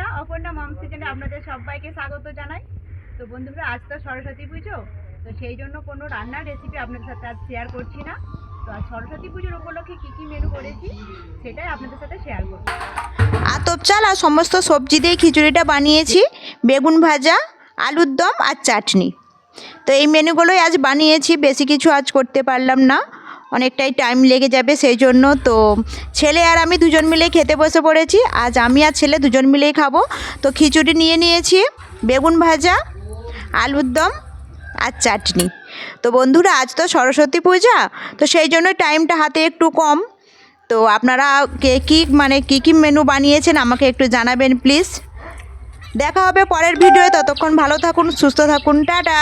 বন্ধুরা, অপর্ণা মমস কিচেনে আপনাদের সবাইকে স্বাগত জানাই। তো বন্ধুরা, আজ তো সরস্বতী পুজো, তো সেই জন্য কোনো রান্নার রেসিপি আপনাদের সাথে আজ শেয়ার করছি না। তো আজ সরস্বতী পুজোর উপলক্ষে কী কী মেনু করেছি সেটাই আপনাদের সাথে শেয়ার করব। আতপ চাল আর সমস্ত সবজি দিয়ে খিচুড়িটা বানিয়েছি, বেগুন ভাজা, আলুর দম আর চাটনি। তো এই মেনুগুলোই আজ বানিয়েছি, বেশি কিছু আজ করতে পারলাম না, অনেকটাই টাইম লেগে যাবে সেই জন্য। তো ছেলে আর আমি দুজন মিলেই খেতে বসে পড়েছি। আজ আমি আর ছেলে দুজন মিলেই খাবো। তো খিচুড়ি নিয়ে নিয়েছি, বেগুন ভাজা, আলুর দম আর চাটনি। তো বন্ধুরা, আজ তো সরস্বতী পূজা, তো সেই জন্য টাইমটা হাতে একটু কম। তো আপনারা কে কী মেনু বানিয়েছেন আমাকে একটু জানাবেন প্লিজ। দেখা হবে পরের ভিডিওয়ে, ততক্ষণ ভালো থাকুন, সুস্থ থাকুন, টাটা।